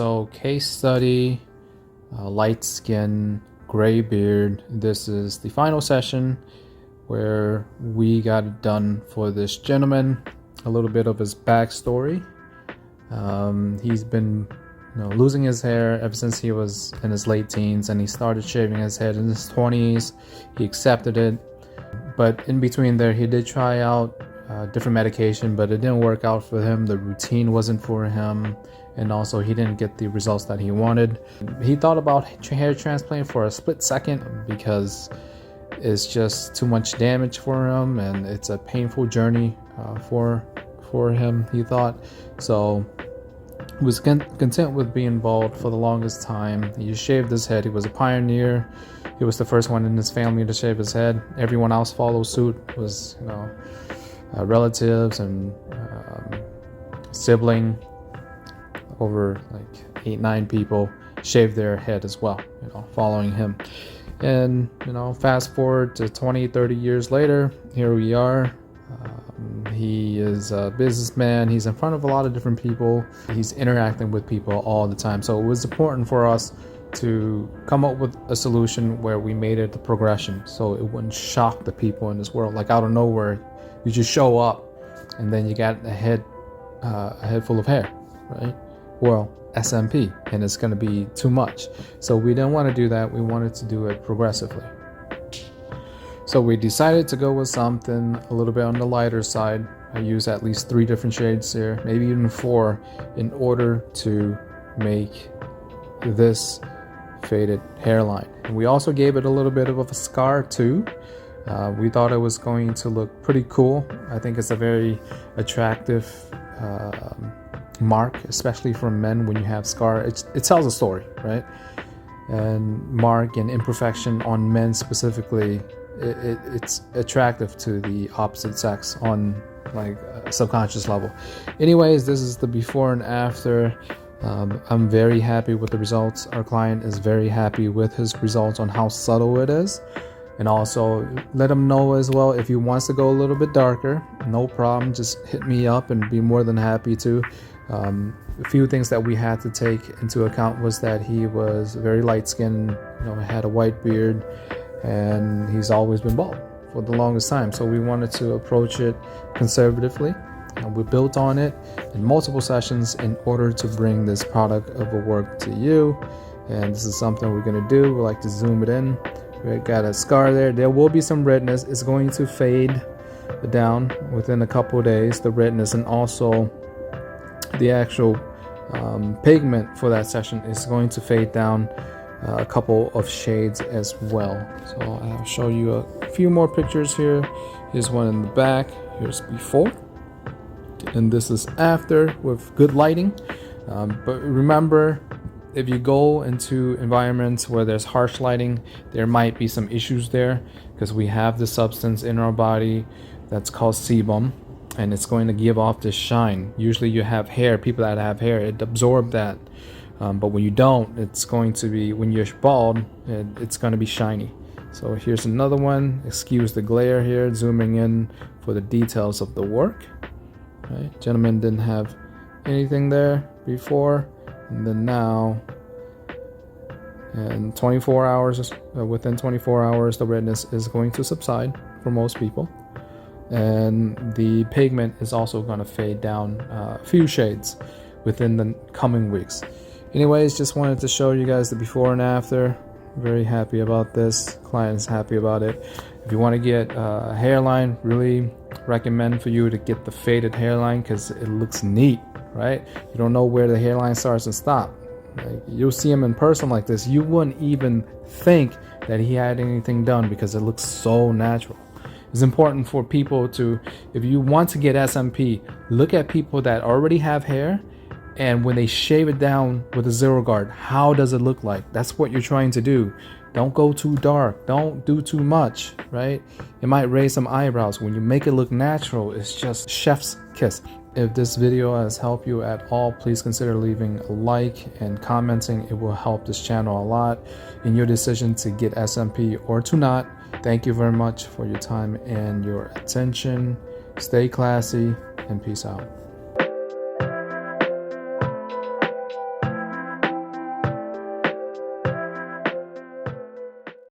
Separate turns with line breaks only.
So case study, light skin, gray beard. This is the final session where we got it done for this gentleman. A little bit of his backstory. He's been losing his hair ever since he was in his late teens, and he started shaving his head in his 20s. He accepted it, but in between there he did try out different medication, but it didn't work out for him. The routine wasn't for him, and also he didn't get the results that he wanted. He thought about hair transplant for a split second because it's just too much damage for him, and it's a painful journey for him, he thought. So he was content with being bald for the longest time. He shaved his head. He was a pioneer. He was the first one in his family to shave his head. Everyone else followed suit. Was relatives and sibling, over like 8-9 people shaved their head as well, following him. And fast forward to 20-30 years later, here we are. He is a businessman. He's in front of a lot of different people. He's interacting with people all the time. So it was important for us to come up with a solution where we made it a progression, so it wouldn't shock the people in this world. Like out of nowhere, you just show up and then you got a head full of hair, right? Well, SMP, and it's going to be too much. So we didn't want to do that. We wanted to do it progressively. So we decided to go with something a little bit on the lighter side. I use at least 3 different shades here, maybe even 4, in order to make this faded hairline. And we also gave it a little bit of a scar too. We thought it was going to look pretty cool. I think it's a very attractive mark, especially for men. When you have scar, it tells a story, right? And mark and imperfection on men specifically, it's attractive to the opposite sex on like a subconscious level. Anyways, this is the before and after. I'm very happy with the results. Our client is very happy with his results on how subtle it is. And also let him know as well, if he wants to go a little bit darker, no problem, just hit me up and be more than happy to. A few things that we had to take into account was that he was very light skinned, had a white beard, and he's always been bald for the longest time. So we wanted to approach it conservatively. And we built on it in multiple sessions in order to bring this product of a work to you. And this is something we're going to do. We like to zoom it in. We got a scar there. There will be some redness. It's going to fade down within a couple of days, the redness, and also the actual pigment for that session is going to fade down a couple of shades as well. So I'll show you a few more pictures here. Here's one in the back. Here's before, and this is after with good lighting. But remember, if you go into environments where there's harsh lighting, there might be some issues there, because we have the substance in our body that's called sebum, and it's going to give off this shine. Usually you have hair, people that have hair, it absorbs that. But when you don't, it's going to be, when you're bald, it's going to be shiny. So here's another one. Excuse the glare here, zooming in for the details of the work. Right? Gentleman didn't have anything there before, and then now, and 24 hours, within 24 hours, the redness is going to subside for most people, and the pigment is also going to fade down a few shades within the coming weeks. Anyways, just wanted to show you guys the before and after. Very happy about this. Client is happy about it. If you want to get a hairline, really recommend for you to get the faded hairline, because it looks neat, right? You don't know where the hairline starts and stops. Like, you'll see him in person like this, you wouldn't even think that he had anything done, because it looks so natural. It's important for people to, if you want to get SMP, look at people that already have hair, and when they shave it down with a zero guard, how does it look like? That's what you're trying to do. Don't go too dark, don't do too much, right? It might raise some eyebrows. When you make it look natural, it's just chef's kiss. If this video has helped you at all, please consider leaving a like and commenting. It will help this channel a lot in your decision to get SMP or to not. Thank you very much for your time and your attention. Stay classy and peace out.